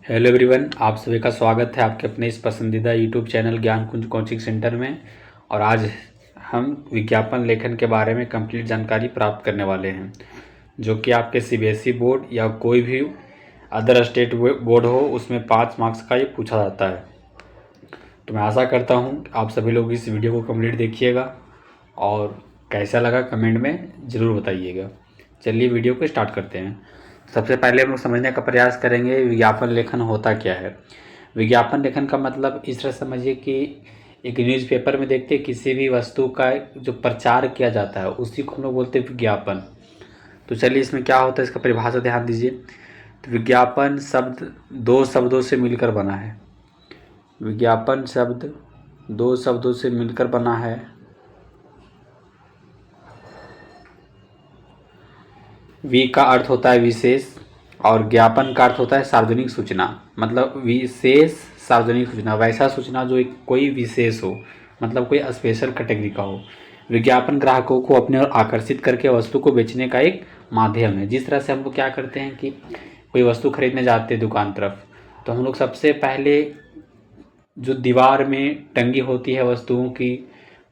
Hello everyone, आप सभी का स्वागत है आपके अपने इस पसंदीदा यूट्यूब चैनल ज्ञान कुंज कोचिंग सेंटर में। और आज हम विज्ञापन लेखन के बारे में कंप्लीट जानकारी प्राप्त करने वाले हैं, जो कि आपके सीबीएसई बोर्ड या कोई भी अदर स्टेट बोर्ड हो उसमें 5 मार्क्स का ये पूछा जाता है। तो मैं आशा करता हूँ आप सभी लोग इस वीडियो को कंप्लीट देखिएगा और कैसा लगा कमेंट में ज़रूर बताइएगा। चलिए वीडियो को स्टार्ट करते हैं। सबसे पहले हम लोग समझने का प्रयास करेंगे विज्ञापन लेखन होता क्या है। विज्ञापन लेखन का मतलब इस तरह समझिए कि एक न्यूज़पेपर में देखते किसी भी वस्तु का जो प्रचार किया जाता है उसी को हम लोग बोलते हैं विज्ञापन। तो चलिए इसमें क्या होता है इसका परिभाषा ध्यान दीजिए। तो विज्ञापन शब्द 2 शब्दों से मिलकर बना है। विज्ञापन शब्द 2 शब्दों से मिलकर बना है। वी का अर्थ होता है विशेष और ज्ञापन का अर्थ होता है सार्वजनिक सूचना। मतलब विशेष सार्वजनिक सूचना, वैसा सूचना जो एक कोई विशेष हो, मतलब कोई स्पेशल कैटेगरी का हो। विज्ञापन ग्राहकों को अपने ओर आकर्षित करके वस्तु को बेचने का एक माध्यम है। जिस तरह से हम लोग क्या करते हैं कि कोई वस्तु खरीदने जाते हैं दुकान तरफ, तो हम लोग सबसे पहले जो दीवार में टंगी होती है वस्तुओं की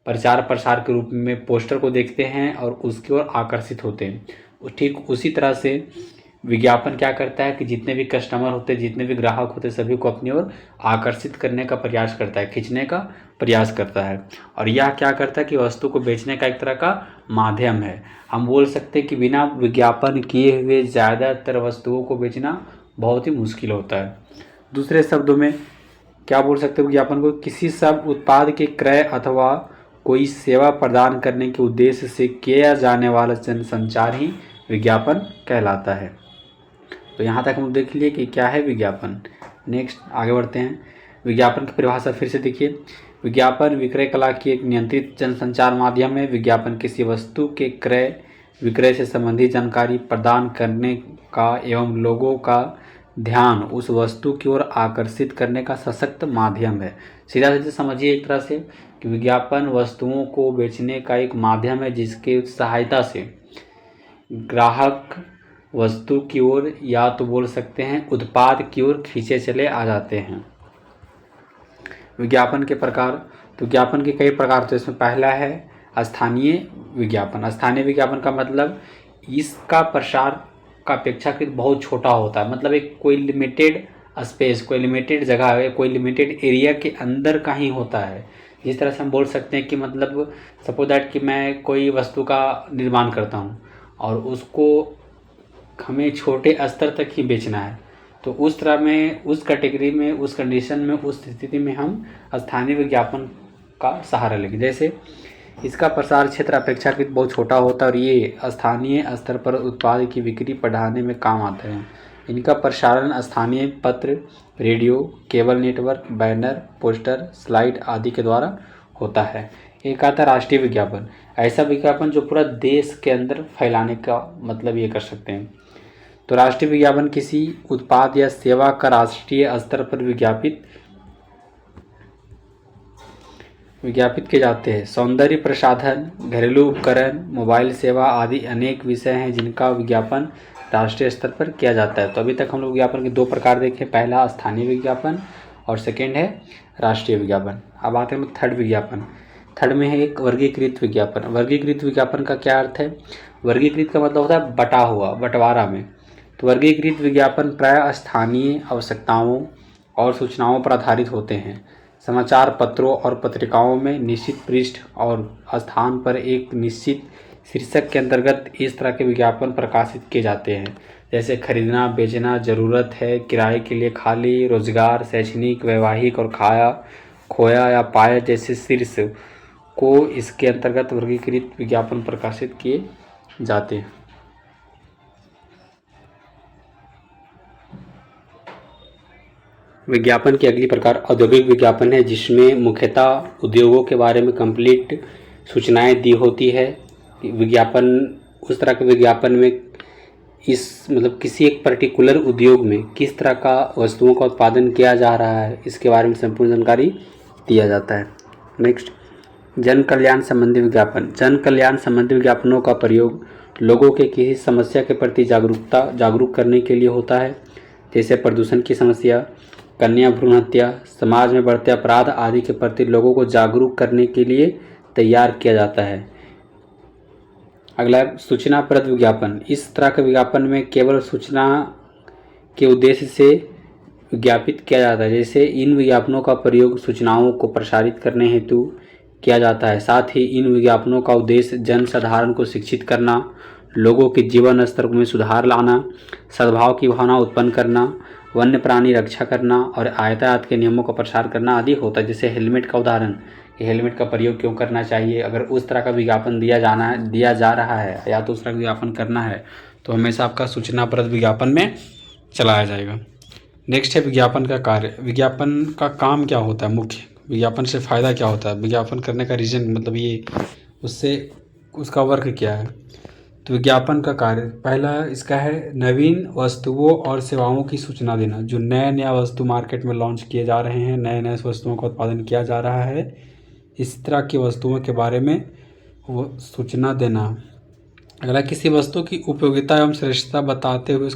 प्रचार प्रसार के रूप में पोस्टर को देखते हैं और उसकी ओर आकर्षित होते हैं। ठीक उसी तरह से विज्ञापन क्या करता है कि जितने भी कस्टमर होते हैं, जितने भी ग्राहक होते हैं, सभी को अपनी ओर आकर्षित करने का प्रयास करता है, खींचने का प्रयास करता है। और यह क्या करता है कि वस्तु को बेचने का एक तरह का माध्यम है। हम बोल सकते हैं कि बिना विज्ञापन किए हुए ज़्यादातर वस्तुओं को बेचना बहुत ही मुश्किल होता है। दूसरे शब्दों में क्या बोल सकते हैं, विज्ञापन को किसी सब उत्पाद के क्रय अथवा कोई सेवा प्रदान करने के उद्देश्य से किया जाने वाला जनसंचार ही विज्ञापन कहलाता है। तो यहाँ तक हम देख लिए कि क्या है विज्ञापन। नेक्स्ट आगे बढ़ते हैं। विज्ञापन की परिभाषा फिर से देखिए। विज्ञापन विक्रय कला की एक नियंत्रित जनसंचार माध्यम है। विज्ञापन किसी वस्तु के क्रय विक्रय से संबंधित जानकारी प्रदान करने का एवं लोगों का ध्यान उस वस्तु की ओर आकर्षित करने का सशक्त माध्यम है। सीधा सीधा समझिए एक तरह से कि विज्ञापन वस्तुओं को बेचने का एक माध्यम है जिसके सहायता से ग्राहक वस्तु की ओर या तो बोल सकते हैं उत्पाद की ओर खींचे चले आ जाते हैं। विज्ञापन के प्रकार, तो विज्ञापन के कई प्रकार थे। इसमें पहला है स्थानीय विज्ञापन। स्थानीय विज्ञापन का मतलब इसका प्रसार का अपेक्षाकृत बहुत छोटा होता है। मतलब एक कोई लिमिटेड स्पेस, कोई लिमिटेड जगह है, कोई लिमिटेड एरिया के अंदर का ही होता है। जिस तरह से हम बोल सकते हैं कि मतलब सपोज दैट कि मैं कोई वस्तु का निर्माण करता हूँ और उसको हमें छोटे स्तर तक ही बेचना है, तो उस तरह में, उस कैटेगरी में, उस कंडीशन में, उस स्थिति में हम स्थानीय विज्ञापन का सहारा लेंगे। जैसे इसका प्रसार क्षेत्र अपेक्षाकृत बहुत छोटा होता है और ये स्थानीय स्तर पर उत्पाद की बिक्री बढ़ाने में काम आते हैं। इनका प्रसारण स्थानीय पत्र, radio, cable network, banner, poster, slide आदि के द्वारा होता है। एक आता है राष्ट्रीय विज्ञापन। ऐसा विज्ञापन जो पूरा देश के अंदर फैलाने का मतलब ये कर सकते हैं। तो राष्ट्रीय विज्ञापन किसी उत्पाद या सेवा का राष्ट्रीय स्तर पर विज्ञापित किए जाते हैं। सौंदर्य प्रसाधन, घरेलू उपकरण, मोबाइल सेवा आदि अनेक विषय हैं जिनका विज्ञापन राष्ट्रीय स्तर पर किया जाता है। तो अभी तक हम लोग विज्ञापन के 2 प्रकार देखे। पहला स्थानीय विज्ञापन और सेकेंड है राष्ट्रीय विज्ञापन। अब आते हैं थर्ड विज्ञापन। थर्ड में है एक वर्गीकृत विज्ञापन। वर्गीकृत विज्ञापन का क्या अर्थ है? वर्गीकृत का मतलब होता है बटा हुआ, बंटवारा में। तो वर्गीकृत विज्ञापन प्रायः स्थानीय आवश्यकताओं और सूचनाओं पर आधारित होते हैं। समाचार पत्रों और पत्रिकाओं में निश्चित पृष्ठ और स्थान पर एक निश्चित शीर्षक के अंतर्गत इस तरह के विज्ञापन प्रकाशित किए जाते हैं, जैसे खरीदना, बेचना, ज़रूरत है, किराए के लिए खाली, रोजगार, शैक्षणिक, वैवाहिक और खोया या पाया जैसे शीर्ष को इसके अंतर्गत वर्गीकृत विज्ञापन प्रकाशित किए जाते हैं। विज्ञापन की अगली प्रकार औद्योगिक विज्ञापन है, जिसमें मुख्यतः उद्योगों के बारे में कंप्लीट सूचनाएं दी होती है। विज्ञापन उस तरह के विज्ञापन में इस मतलब किसी एक पर्टिकुलर उद्योग में किस तरह का वस्तुओं का उत्पादन किया जा रहा है इसके बारे में संपूर्ण जानकारी दिया जाता है। नेक्स्ट, जन कल्याण संबंधी विज्ञापन। जन कल्याण संबंधी विज्ञापनों का प्रयोग लोगों के किसी समस्या के प्रति जागरूक करने के लिए होता है। जैसे प्रदूषण की समस्या, कन्या भ्रूण हत्या, समाज में बढ़ते अपराध आदि के प्रति लोगों को जागरूक करने के लिए तैयार किया जाता है। अगला है सूचनाप्रद विज्ञापन। इस तरह के विज्ञापन में केवल सूचना के उद्देश्य से विज्ञापित किया जाता है। जैसे इन विज्ञापनों का प्रयोग सूचनाओं को प्रसारित करने हेतु किया जाता है। साथ ही इन विज्ञापनों का उद्देश्य जनसाधारण को शिक्षित करना, लोगों के जीवन स्तर में सुधार लाना, सद्भाव की भावना उत्पन्न करना, वन्य प्राणी रक्षा करना और यातायात के नियमों का प्रसार करना आदि होता है। जैसे हेलमेट का उदाहरण, कि हेलमेट का प्रयोग क्यों करना चाहिए। अगर उस तरह का विज्ञापन दिया जा रहा है या तो उस तरह का विज्ञापन करना है तो हमेशा आपका सूचनाप्रद विज्ञापन में चलाया जाएगा। नेक्स्ट है विज्ञापन का कार्य। विज्ञापन का काम क्या होता है, मुख्य विज्ञापन से फ़ायदा क्या होता है, विज्ञापन करने का रीज़न मतलब ये उससे उसका वर्क क्या है। तो विज्ञापन का कार्य पहला इसका है नवीन वस्तुओं और सेवाओं की सूचना देना। जो नया वस्तु मार्केट में लॉन्च किए जा रहे हैं, नए वस्तुओं का उत्पादन किया जा रहा है, इस तरह की वस्तुओं के बारे में वो सूचना देना। अगला किसी वस्तु की उपयोगिता एवं श्रेष्ठता बताते हुए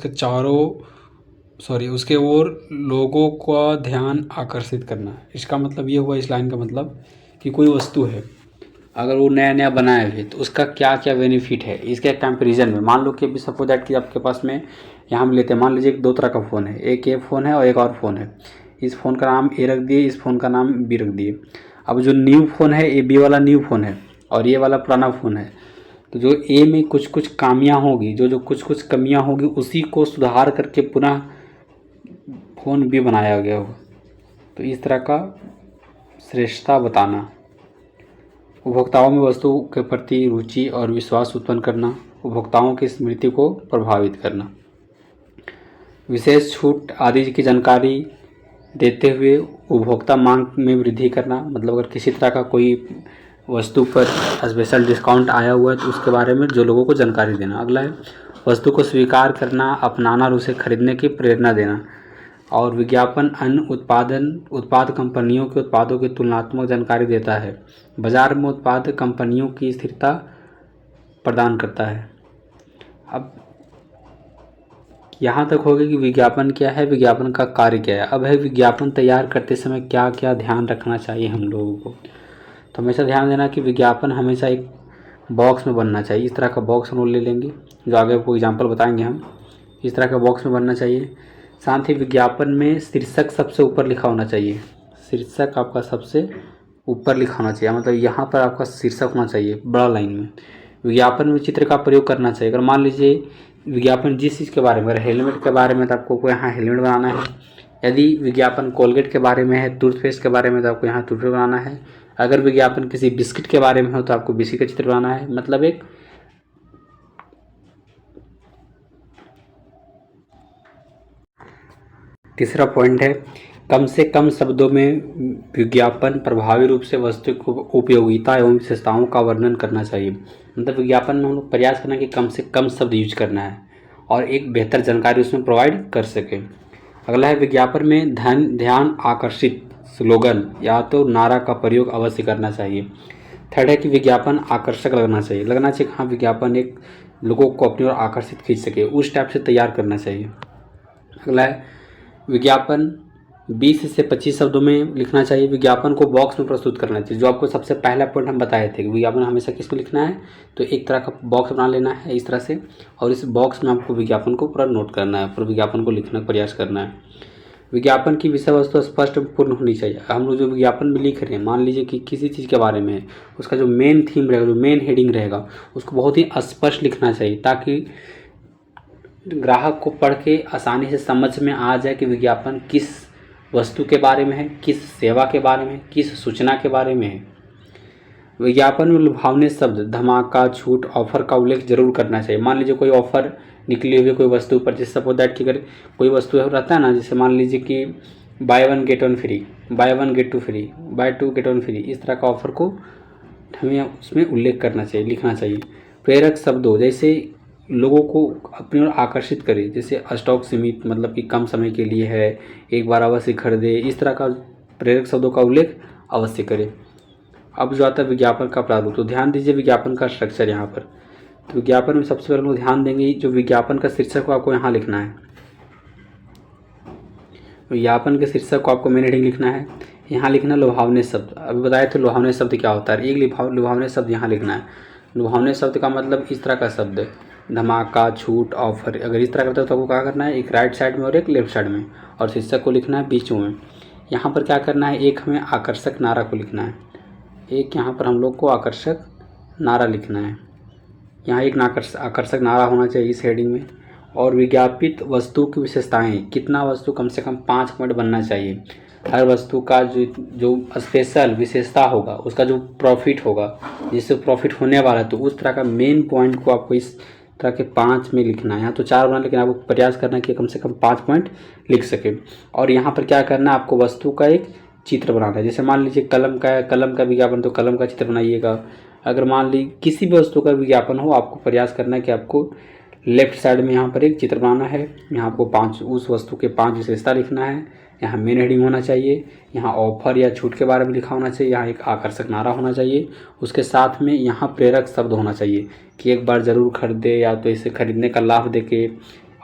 उसके ओर लोगों का ध्यान आकर्षित करना। इसका मतलब ये हुआ इस लाइन का मतलब कि कोई वस्तु है, अगर वो नया बनाए हुए तो उसका क्या क्या बेनिफिट है, इसके कंपैरिजन में। मान लो कि अभी सपोज दैट कि आपके पास में यहाँ हम लेते हैं, मान लीजिए दो तरह का फ़ोन है, एक ये फ़ोन है और एक और फ़ोन है। इस फ़ोन का नाम ए रख दिए, इस फ़ोन का नाम बी रख दिए। अब जो न्यू फ़ोन है, ए बी वाला न्यू फ़ोन है और ये वाला पुराना फ़ोन है। तो जो ए में कुछ खामियाँ होगी, जो कुछ कमियाँ होगी, उसी को सुधार करके पुनः फ़ोन बी बनाया गया हो। तो इस तरह का श्रेष्ठता बताना। उपभोक्ताओं में वस्तु के प्रति रुचि और विश्वास उत्पन्न करना, उपभोक्ताओं की स्मृति को प्रभावित करना। विशेष छूट आदि की जानकारी देते हुए उपभोक्ता मांग में वृद्धि करना। मतलब अगर किसी तरह का कोई वस्तु पर स्पेशल डिस्काउंट आया हुआ है तो उसके बारे में जो लोगों को जानकारी देना। अगला है वस्तु को स्वीकार करना, अपनाना और उसे खरीदने की प्रेरणा देना। और विज्ञापन अन्य उत्पाद कंपनियों के उत्पादों की तुलनात्मक जानकारी देता है। बाजार में उत्पाद कंपनियों की स्थिरता प्रदान करता है। अब यहाँ तक हो गया कि विज्ञापन क्या है, विज्ञापन का कार्य क्या है। अब है विज्ञापन तैयार करते समय क्या क्या ध्यान रखना चाहिए हम लोगों को। तो हमेशा ध्यान देना कि विज्ञापन हमेशा एक बॉक्स में बनना चाहिए। इस तरह का बॉक्स हम लोग ले लेंगे, जो आगे आपको एग्जाम्पल बताएंगे हम। इस तरह का बॉक्स में बनना चाहिए। साथ ही विज्ञापन में शीर्षक सबसे ऊपर लिखा होना चाहिए। शीर्षक आपका सबसे ऊपर लिखा होना चाहिए, मतलब यहाँ पर आपका शीर्षक होना चाहिए बड़ा लाइन में। विज्ञापन में चित्र का प्रयोग करना चाहिए। अगर मान लीजिए विज्ञापन जिस चीज़ के बारे में, अगर हेलमेट के बारे में तो आपको यहाँ हेलमेट बनाना है। यदि विज्ञापन कोलगेट के बारे में है, टूथपेस्ट के बारे में, तो आपको यहाँ टूथपेस्ट बनाना है। अगर विज्ञापन किसी बिस्किट के बारे में हो तो आपको बिस्किट का चित्र बनाना है। मतलब एक तीसरा पॉइंट है कम से कम शब्दों में विज्ञापन प्रभावी रूप से वस्तु की उपयोगिता एवं विशेषताओं का वर्णन करना चाहिए। मतलब विज्ञापन में हम लोग प्रयास करना कि कम से कम शब्द यूज करना है और एक बेहतर जानकारी उसमें प्रोवाइड कर सके। अगला है विज्ञापन में ध्यान आकर्षित स्लोगन या तो नारा का प्रयोग अवश्य करना चाहिए। थर्ड है कि विज्ञापन आकर्षक लगना चाहिए। हाँ, विज्ञापन एक लोगों को अपनी ओर आकर्षित खींच सके, उस टाइप से तैयार करना चाहिए। अगला है विज्ञापन 20 से 25 शब्दों में लिखना चाहिए। विज्ञापन को बॉक्स में प्रस्तुत करना चाहिए। जो आपको सबसे पहला पॉइंट हम बताए थे कि विज्ञापन हमेशा किसको लिखना है, तो एक तरह का बॉक्स बना लेना है इस तरह से, और इस बॉक्स में आपको विज्ञापन को पूरा नोट करना है, पूरा विज्ञापन को लिखने का प्रयास करना है। विज्ञापन की विषय वस्तु स्पष्ट पूर्ण होनी चाहिए। हम लोग जो विज्ञापन में लिख रहे हैं, मान लीजिए कि किसी चीज़ के बारे में है, उसका जो मेन थीम रहेगा, जो मेन हेडिंग रहेगा, उसको बहुत ही स्पष्ट लिखना चाहिए ताकि ग्राहक को पढ़ के आसानी से समझ में आ जाए कि विज्ञापन किस वस्तु के बारे में है, किस सेवा के बारे में, किस सूचना के बारे में है। विज्ञापन में लुभावने शब्द, धमाका, छूट, ऑफर का उल्लेख जरूर करना चाहिए। मान लीजिए कोई ऑफर निकली हुई कोई वस्तु पर, जैसे सपोज दैट कि अगर कोई वस्तु रहता है ना, जैसे मान लीजिए कि buy one get one free, buy one get two free, buy two get one free, इस तरह का ऑफर को हमें उसमें उल्लेख करना चाहिए, लिखना चाहिए। प्रेरक शब्दों जैसे लोगों को अपनी ओर आकर्षित करे, जैसे स्टॉक सीमित, मतलब कि कम समय के लिए है, एक बार अवश्य खरीदे, इस तरह का प्रेरक शब्दों का उल्लेख अवश्य करें। अब जो आता है विज्ञापन का प्रारूप, तो ध्यान दीजिए विज्ञापन का स्ट्रक्चर यहाँ पर। तो विज्ञापन में सबसे पहले हम लोग ध्यान देंगे जो विज्ञापन का शीर्षक को आपको यहाँ लिखना है। विज्ञापन के शीर्षक को आपको मेन हेडिंग लिखना है। यहाँ लिखना लुभावने शब्द। अभी बताए थे लुभावने शब्द क्या होता है। एक लुभावने शब्द यहाँ लिखना है। लुभावने शब्द का मतलब इस तरह का शब्द, धमाका, छूट, ऑफर। अगर इस तरह करते हो तो आपको क्या करना है, एक राइट साइड में और एक लेफ्ट साइड में, और शीर्षक को लिखना है बीच में। यहाँ पर क्या करना है, एक हमें आकर्षक नारा को लिखना है। एक यहाँ पर हम लोग को आकर्षक नारा लिखना है। यहाँ एक आकर्षक नारा होना चाहिए इस हेडिंग में। और विज्ञापित वस्तु की विशेषताएं, कितना वस्तु कम से कम 5 पॉइंट बनना चाहिए। हर वस्तु का जो स्पेशल विशेषता होगा, उसका जो प्रॉफिट होगा, जिससे प्रॉफिट होने वाला है, तो उस तरह का मेन पॉइंट को आपको इस तरह के 5 में लिखना है। यहाँ तो 4 बना, लेकिन आपको प्रयास करना है कि कम से कम 5 पॉइंट लिख सके। और यहाँ पर क्या करना है, आपको वस्तु का एक चित्र बनाना है। जैसे मान लीजिए कलम का है, कलम का विज्ञापन, तो कलम का चित्र बनाइएगा। अगर मान ली किसी भी वस्तु का विज्ञापन हो, आपको प्रयास करना है कि आपको लेफ्ट साइड में यहाँ पर एक चित्र बनाना है। यहाँ आपको उस वस्तु के 5 विशेषता लिखना है। यहाँ मेन हेडिंग होना चाहिए। यहाँ ऑफर या छूट के बारे में लिखा होना चाहिए। यहाँ एक आकर्षक नारा होना चाहिए। उसके साथ में यहाँ प्रेरक शब्द होना चाहिए कि एक बार ज़रूर खरीदे, या तो इसे खरीदने का लाभ देके।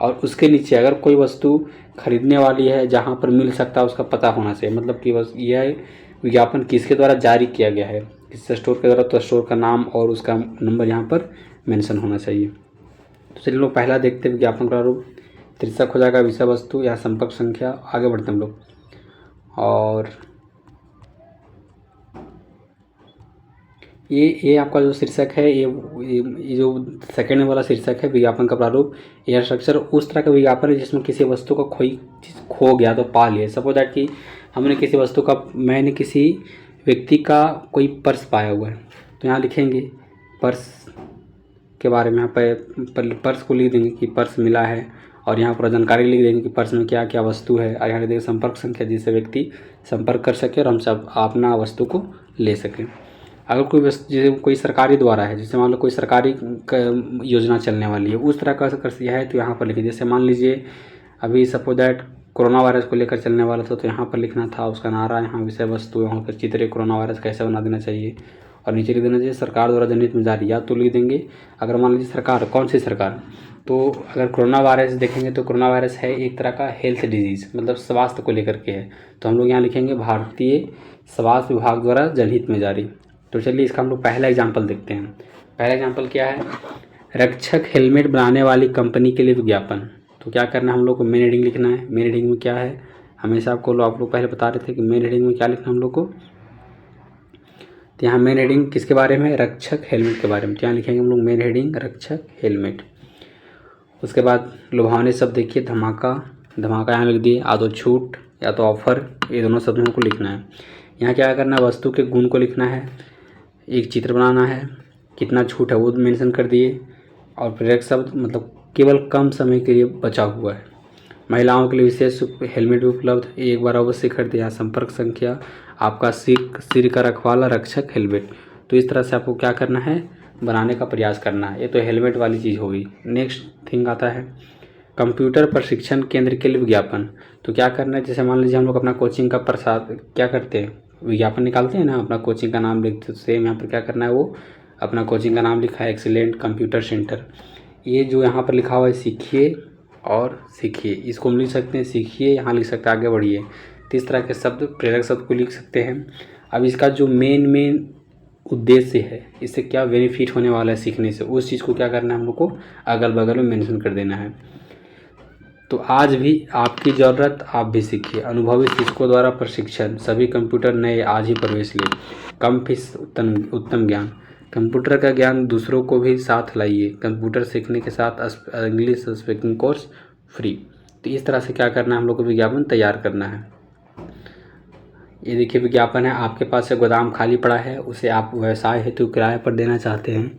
और उसके नीचे अगर कोई वस्तु खरीदने वाली है, जहाँ पर मिल सकता है, उसका पता होना चाहिए। मतलब कि बस यह विज्ञापन किसके द्वारा जारी किया गया है, किस स्टोर के द्वारा, तो स्टोर का नाम और उसका नंबर यहाँ पर मेंशन होना चाहिए। तो चलिए लोग पहला देखते हैं, विज्ञापन प्रारूप। शीर्षक हो जाएगा विषय वस्तु या संपर्क संख्या। आगे बढ़ते हैं हम लोग। और ये आपका जो शीर्षक है, ये जो सेकेंड वाला शीर्षक है विज्ञापन का प्रारूप, यह स्ट्रक्चर उस तरह का विज्ञापन है जिसमें किसी वस्तु का कोई चीज़ खो गया तो पा लिया। सपोज दैट कि हमने किसी वस्तु का, मैंने किसी व्यक्ति का कोई पर्स पाया हुआ है, तो यहाँ लिखेंगे पर्स के बारे में। यहाँ पर पर्स को लिख देंगे कि पर्स मिला है, और यहाँ पर जानकारी लिख देंगे कि पर्स में क्या क्या वस्तु है। और यहाँ लिख देंगे संपर्क संख्या, जिससे व्यक्ति संपर्क कर सके और हमसे अपना वस्तु को ले सकें। अगर कोई जैसे कोई सरकारी द्वारा है, जैसे मान लो कोई सरकारी योजना चलने वाली है, उस तरह का यह है, तो यहाँ पर लिखिए। जैसे मान लीजिए अभी सपोज दैट कोरोना वायरस को लेकर चलने वाला था, तो यहाँ पर लिखना था उसका नारा, यहाँ विषय वस्तु, यहाँ पर चित्र, कोरोना वायरस कैसे बना देना चाहिए। और नीचे लिख देना चाहिए सरकार द्वारा जनहित में जारी, या तो लिख देंगे अगर मान लीजिए सरकार, कौन सी सरकार, तो अगर कोरोना वायरस देखेंगे तो कोरोना वायरस है एक तरह का हेल्थ डिजीज़, मतलब स्वास्थ्य को लेकर के है, तो हम लोग यहाँ लिखेंगे भारतीय स्वास्थ्य विभाग द्वारा जनहित में जारी। तो चलिए इसका हम लोग पहला एग्जाम्पल देखते हैं। पहला एग्जाम्पल क्या है, रक्षक हेलमेट बनाने वाली कंपनी के लिए विज्ञापन। तो क्या करना है, हम लोग को मेन हेडिंग लिखना है। मेन हेडिंग में क्या है, हमेशा आप लोग पहले बता रहे थे कि मेन हेडिंग में क्या लिखना हम लोग को। तो यहाँ मेन हेडिंग किसके बारे में, रक्षक हेलमेट के बारे में। तो यहाँ लिखेंगे हम लोग मेन हेडिंग रक्षक हेलमेट। उसके बाद लुभावने शब्द देखिए, धमाका, धमाका यहाँ लिख दिए। या तो छूट या तो ऑफर, ये दोनों शब्दों को लिखना है। यहाँ क्या करना है, वस्तु के गुण को लिखना है, एक चित्र बनाना है, कितना छूट है वो मेंशन कर दिए। और प्रेरक शब्द मतलब केवल कम समय के लिए बचा हुआ है। महिलाओं के लिए विशेष हेलमेट उपलब्ध, एक बार अवश्य खरीदें। यहाँ संपर्क संख्या, आपका सिर का रखवाला रक्षक हेलमेट। तो इस तरह से आपको क्या करना है, बनाने का प्रयास करना है। ये तो हेलमेट वाली चीज़ होगी। नेक्स्ट थिंग आता है कंप्यूटर प्रशिक्षण केंद्र के लिए विज्ञापन। तो क्या करना है, जैसे मान लीजिए हम लोग अपना कोचिंग का प्रसाद क्या करते हैं, विज्ञापन निकालते हैं ना, अपना कोचिंग का नाम लिखते, तो सेम यहाँ पर क्या करना है, वो अपना कोचिंग का नाम लिखा है एक्सीलेंट कंप्यूटर सेंटर। ये जो यहाँ पर लिखा हुआ है सीखिए और सीखिए, इसको हम लिख सकते हैं सीखिए, यहाँ लिख सकते हैं आगे बढ़िए। तो इस तरह के शब्द प्रेरक शब्द को लिख सकते हैं। अब इसका जो मेन उद्देश्य है, इससे क्या बेनिफिट होने वाला है सीखने से, उस चीज़ को क्या करना है हम लोग को अगल बगल में मेंशन कर देना है। तो आज भी आपकी ज़रूरत, आप भी सीखिए। अनुभवी शिक्षकों द्वारा प्रशिक्षण, सभी कंप्यूटर नए आज ही प्रवेश ले, कम फीस उत्तम ज्ञान। कंप्यूटर का ज्ञान दूसरों को भी साथ लाइए। कंप्यूटर सीखने के साथ इंग्लिश स्पीकिंग कोर्स फ्री। तो इस तरह से क्या करना है, हम लोग को विज्ञापन तैयार करना है। ये देखिए विज्ञापन है, आपके पास से गोदाम खाली पड़ा है, उसे आप व्यवसाय हेतु किराए पर देना चाहते हैं,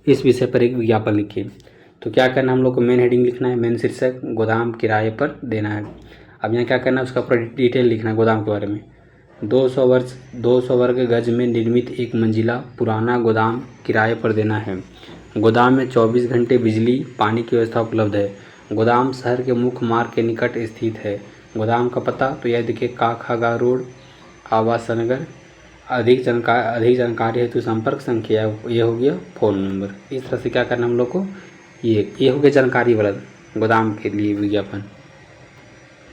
इस विषय पर एक विज्ञापन लिखिए। तो क्या करना है, हम लोग को मेन हेडिंग लिखना है, मेन शीर्षक गोदाम किराए पर देना है। अब यहाँ क्या करना है, उसका पूरा डिटेल लिखना है गोदाम के बारे में। 200 वर्ग गज में निर्मित एक मंजिला पुराना गोदाम किराए पर देना है। गोदाम में 24 घंटे बिजली पानी की व्यवस्था उपलब्ध है। गोदाम शहर के मुख्य मार्ग के निकट स्थित है। गोदाम का पता तो यह देखिए काखागा रोड, आवास नगर। अधिक जानकारी हेतु संपर्क संख्या, ये हो गया फ़ोन नंबर। इस तरह से क्या करना हम लोग को, ये हो गया जानकारी वाला गोदाम के लिए विज्ञापन।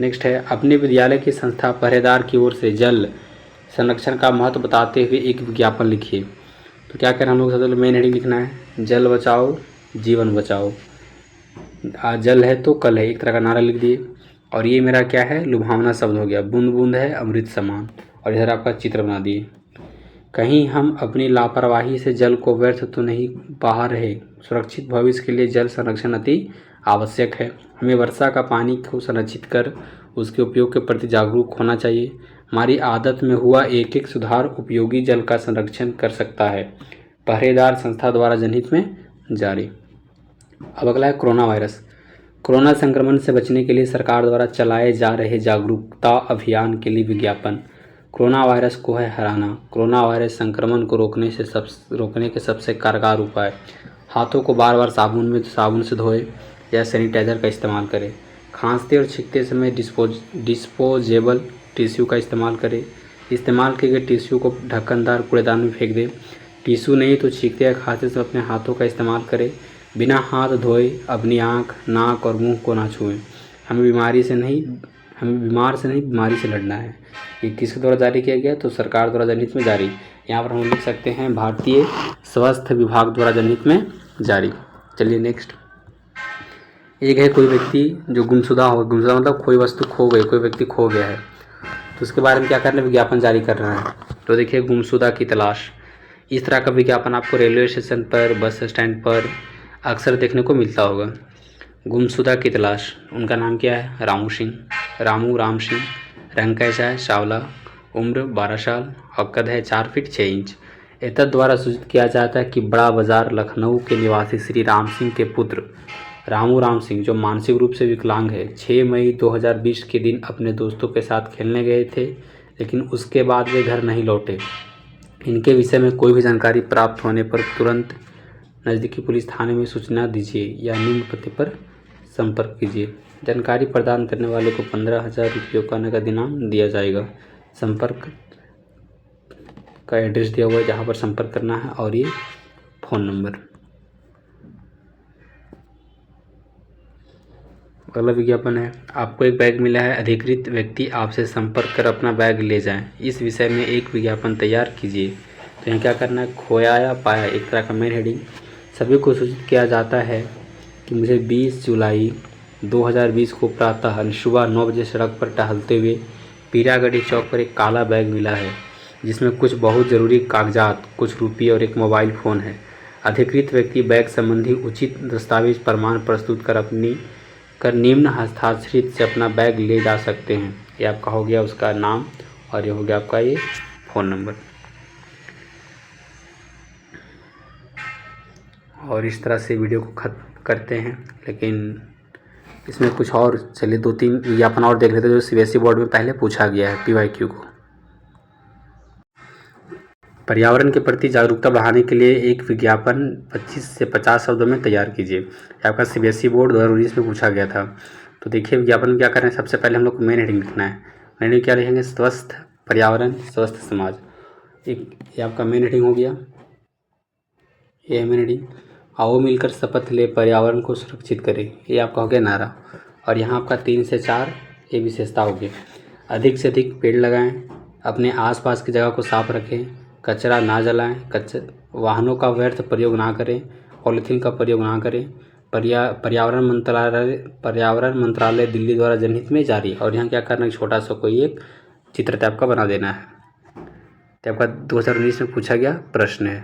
नेक्स्ट है, अपने विद्यालय की संस्था पहरेदार की ओर से जल संरक्षण का महत्व बताते हुए एक विज्ञापन लिखिए। तो क्या करना हम लोग, सबसे पहले मेन हेडिंग लिखना है, जल बचाओ जीवन बचाओ। आज जल है तो कल है, एक तरह का नारा लिख दिए। और ये मेरा क्या है, लुभावना शब्द हो गया, बूंद बूंद है अमृत समान। और इधर आपका चित्र बना दिए। कहीं हम अपनी लापरवाही से जल को व्यर्थ तो नहीं बहा रहे। सुरक्षित भविष्य के लिए जल संरक्षण अति आवश्यक है। हमें वर्षा का पानी को संरक्षित कर उसके उपयोग के प्रति जागरूक होना चाहिए। हमारी आदत में हुआ एक एक सुधार उपयोगी जल का संरक्षण कर सकता है। पहरेदार संस्था द्वारा जनहित में जारी। अब अगला है कोरोना वायरस। कोरोना संक्रमण से बचने के लिए सरकार द्वारा चलाए जा रहे जागरूकता अभियान के लिए विज्ञापन। कोरोना वायरस को है हराना। कोरोना वायरस संक्रमण को रोकने के सबसे कारगर उपाय, हाथों को बार बार साबुन से धोए या सैनिटाइज़र का इस्तेमाल करें। खांसते और छींकते समय डिस्पोजेबल टिश्यू का इस्तेमाल करें। इस्तेमाल किए गए टिश्यू को ढक्कनदार कूड़ेदान में फेंक दें। टिश्यू नहीं तो छींकते या खांसते समय अपने हाथों का इस्तेमाल करें। बिना हाथ धोए अपनी आँख, नाक और मुंह को ना छुएं। हमें बीमार से नहीं बीमारी से लड़ना है। ये किसके द्वारा जारी किया गया, तो सरकार द्वारा जनहित में जारी। यहाँ पर हम लिख सकते हैं भारतीय स्वास्थ्य विभाग द्वारा जनहित में जारी। चलिए नेक्स्ट, एक है कोई व्यक्ति जो गुमशुदा मतलब कोई वस्तु खो गई, कोई व्यक्ति खो गया है, तो उसके बारे में क्या करना है, विज्ञापन जारी कर रहा है। तो देखिए, गुमशुदा की तलाश, इस तरह का विज्ञापन आपको रेलवे स्टेशन पर, बस स्टैंड पर अक्सर देखने को मिलता होगा। गुमशुदा की तलाश, उनका नाम क्या है, रामू राम सिंह। रंग कैसा है, सांवला। उम्र 12 साल और कद है 4 फीट 6 इंच। एतद द्वारा सूचित किया जाता है कि बड़ा बाजार लखनऊ के निवासी श्री राम सिंह के पुत्र रामू राम सिंह, जो मानसिक रूप से विकलांग है, 6 मई 2020 के दिन अपने दोस्तों के साथ खेलने गए थे, लेकिन उसके बाद वे घर नहीं लौटे। इनके विषय में कोई भी जानकारी प्राप्त होने पर तुरंत नज़दीकी पुलिस थाने में सूचना दीजिए या निम्न पते पर संपर्क कीजिए। जानकारी प्रदान करने वाले को 15,000 रुपये का नगद इनाम दिया जाएगा। संपर्क का एड्रेस दिया हुआ है जहाँ पर संपर्क करना है, और ये फ़ोन नंबर। अगला विज्ञापन है, आपको एक बैग मिला है, अधिकृत व्यक्ति आपसे संपर्क कर अपना बैग ले जाएं। इस विषय में एक विज्ञापन तैयार कीजिए। तो यहाँ क्या करना है, खोया या पाया, एक तरह का मेन हेडिंग। सभी को सूचित किया जाता है कि मुझे 20 जुलाई 2020 को प्रातः सुबह 9 बजे सड़क पर टहलते हुए पीरागढ़ी चौक पर एक काला बैग मिला है, जिसमें कुछ बहुत ज़रूरी कागजात, कुछ रुपये और एक मोबाइल फ़ोन है। अधिकृत व्यक्ति बैग संबंधी उचित दस्तावेज प्रमाण प्रस्तुत कर निम्न हस्ताक्षरित से अपना बैग ले जा सकते हैं। ये आपका हो गया उसका नाम, और ये हो गया आपका ये फ़ोन नंबर। और इस तरह से वीडियो को ख़त्म करते हैं, लेकिन इसमें कुछ और, चलिए 2-3 विज्ञापन और देख लेते हैं जो सीबीएसई बोर्ड में पहले पूछा गया है पीवाईक्यू को। पर्यावरण के प्रति जागरूकता बढ़ाने के लिए एक विज्ञापन 25 से 50 शब्दों में तैयार कीजिए। आपका सीबीएसई बोर्ड 2019 में पूछा गया था। तो देखिए, विज्ञापन में क्या करें, सबसे पहले हम लोग को मेन हेडिंग लिखना है। मेन हेडिंग क्या लिखेंगे, स्वस्थ पर्यावरण स्वस्थ समाज। एक ये आपका मेन हेडिंग हो गया, ये है मेन हेडिंग। आओ मिलकर शपथ ले पर्यावरण को सुरक्षित करें, ये आपका हो गया नारा। और यहाँ आपका 3 से 4 ये विशेषता होगी। अधिक से अधिक पेड़ लगाएं, अपने आसपास की जगह को साफ रखें, कचरा ना जलाएं, वाहनों का व्यर्थ प्रयोग ना करें, पॉलीथीन का प्रयोग ना करें। पर्यावरण मंत्रालय दिल्ली द्वारा जनहित में जारी। और यहाँ क्या करना है, छोटा सा कोई एक चित्र टाइप का बना देना है। तो आपका 2019 में पूछा गया प्रश्न है।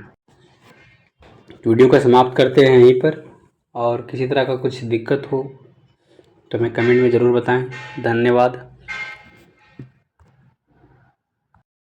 वीडियो को समाप्त करते हैं यहीं पर, और किसी तरह का कुछ दिक्कत हो तो हमें कमेंट में ज़रूर बताएं। धन्यवाद।